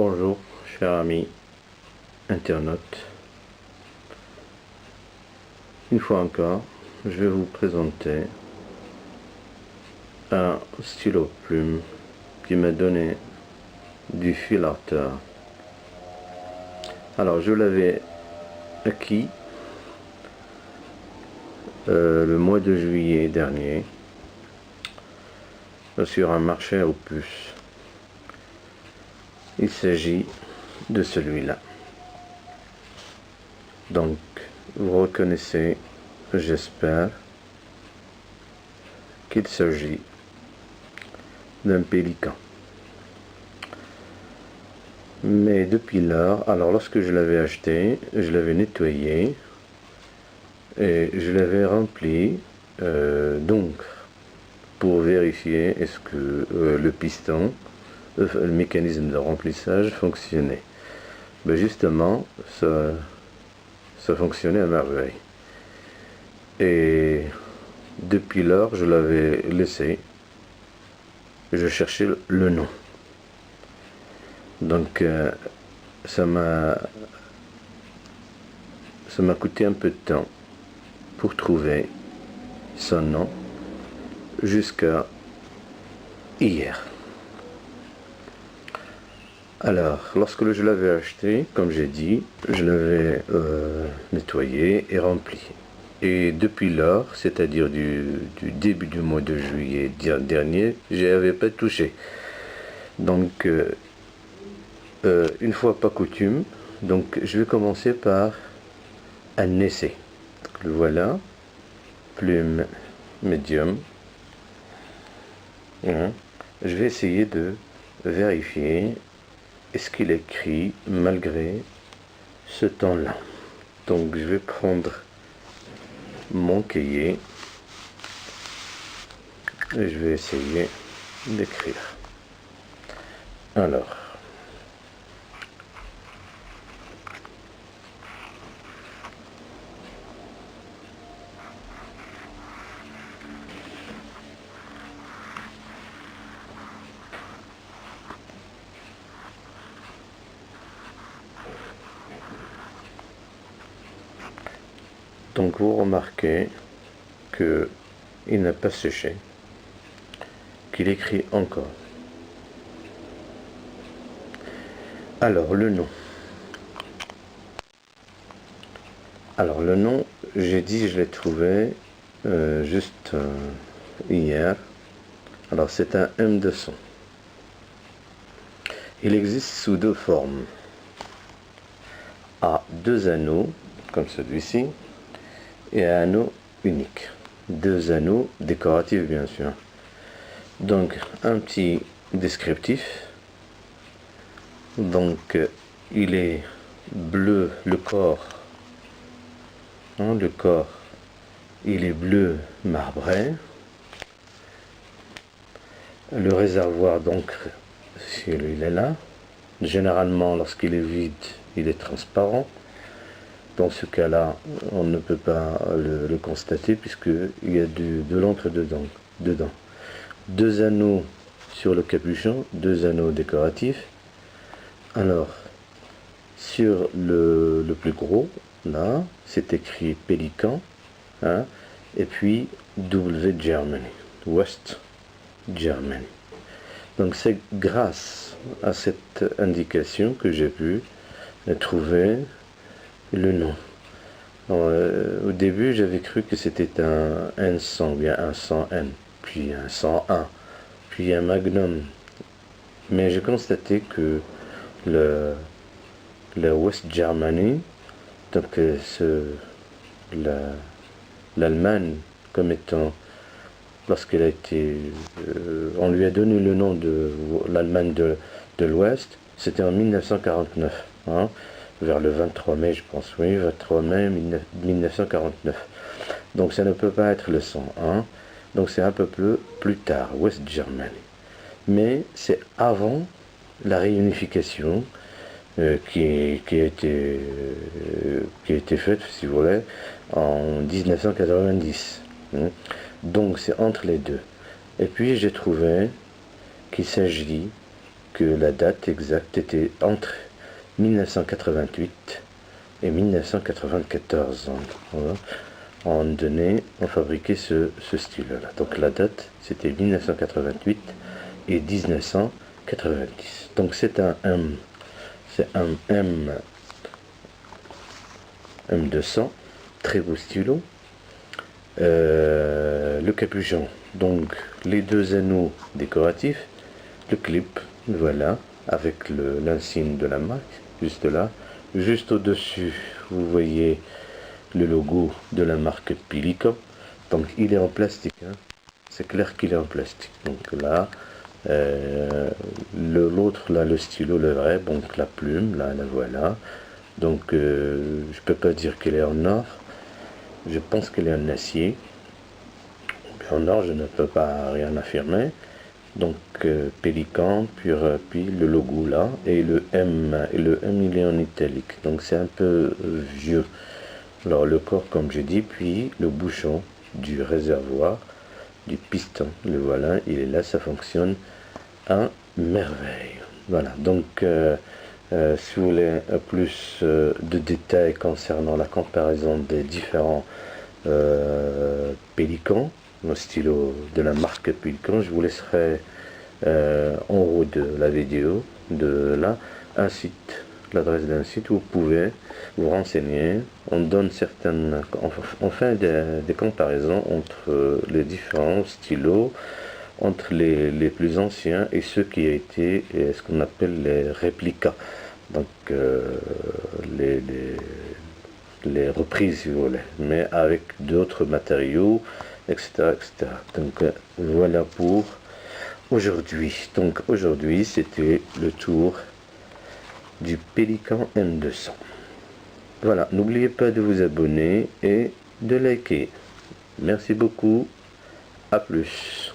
Bonjour, chers amis internautes. Une fois encore, je vais vous présenter un stylo plume qui m'a donné du fil à retordre. Alors, je l'avais acquis le mois de juillet dernier sur un marché aux puces. Il s'agit de celui-là. Donc, vous reconnaissez, j'espère, qu'il s'agit d'un pélican. Mais depuis lors, alors lorsque je l'avais acheté, je l'avais nettoyé et je l'avais rempli d'encre pour vérifier est-ce que le piston, le mécanisme de remplissage fonctionnait. Ben justement, ça fonctionnait à merveille. Et depuis lors, je l'avais laissé. Je cherchais le nom. Donc, ça m'a coûté un peu de temps pour trouver son nom jusqu'à hier. Alors, lorsque je l'avais acheté, comme j'ai dit, je l'avais nettoyé et rempli. Et depuis lors, c'est-à-dire du début du mois de juillet dernier, je n'avais pas touché. Donc, une fois pas coutume, donc je vais commencer par un essai. Le voilà, plume médium. Je vais essayer de vérifier est-ce qu'il écrit malgré ce temps-là. Donc je vais prendre mon cahier et je vais essayer d'écrire. Alors, donc vous remarquez que il n'a pas séché, qu'il écrit encore. Alors le nom. Alors le nom, j'ai dit, je l'ai trouvé juste hier. Alors c'est un M200. Il existe sous deux formes. À deux anneaux, comme celui-ci, et un anneau unique. Deux anneaux décoratifs, bien sûr. Donc un petit descriptif. Donc il est bleu, le corps, le corps, il est bleu marbré. Le réservoir d'encre, il est là. Généralement, lorsqu'il est vide, il est transparent. Dans ce cas-là, on ne peut pas le constater puisqu'il y a de l'encre dedans. Deux anneaux sur le capuchon, deux anneaux décoratifs. Alors, sur le plus gros, là, c'est écrit Pélican, et puis W Germany, West Germany. Donc c'est grâce à cette indication que j'ai pu trouver le nom. Alors, au début, j'avais cru que c'était un N100, bien un 100N, puis un 101, puis un Magnum. Mais j'ai constaté que le West Germany, donc l'Allemagne, comme étant, lorsqu'elle a été, on lui a donné le nom de l'Allemagne de l'Ouest, c'était en 1949, vers le 23 mai, je pense, oui, 23 mai 1949. Donc ça ne peut pas être le 101, donc c'est un peu plus tard, West Germany. Mais c'est avant la réunification qui a été faite, si vous voulez, en 1990. Donc c'est entre les deux. Et puis j'ai trouvé qu'il s'agit que la date exacte était entre 1988 et 1994. Voilà. On fabriquait ce stylo-là. Donc la date, c'était 1988 et 1990. Donc c'est un M200, très beau stylo. Le capuchon, donc les deux anneaux décoratifs, le clip, voilà, avec l'insigne de la marque, juste là. Juste au-dessus, vous voyez le logo de la marque Pelican. Donc il est en plastique, hein. C'est clair qu'il est en plastique. Donc là, l'autre, là, le stylo, le vrai, donc la plume, là, la voilà. Donc je peux pas dire qu'elle est en or. Je pense qu'elle est en acier. En or, je ne peux pas rien affirmer. Donc Pélican, puis le logo là, et le M il est en italique, donc c'est un peu vieux. Alors le corps, comme j'ai dit, puis le bouchon du réservoir, du piston, le voilà, il est là, ça fonctionne à merveille. Voilà, donc si vous voulez plus de détails concernant la comparaison des différents Pélicans, le stylo de la marque Pélican, je vous laisserai en haut de la vidéo, de là, un site, l'adresse d'un site où vous pouvez vous renseigner. On donne certaines, on fait des comparaisons entre les différents stylos, entre les plus anciens et ceux qui ont été ce qu'on appelle les réplicas, donc les reprises si vous voulez, mais avec d'autres matériaux, etc., etc. Donc voilà pour aujourd'hui. Donc aujourd'hui c'était le tour du Pélican M200. Voilà, n'oubliez pas de vous abonner et de liker. Merci beaucoup, à plus.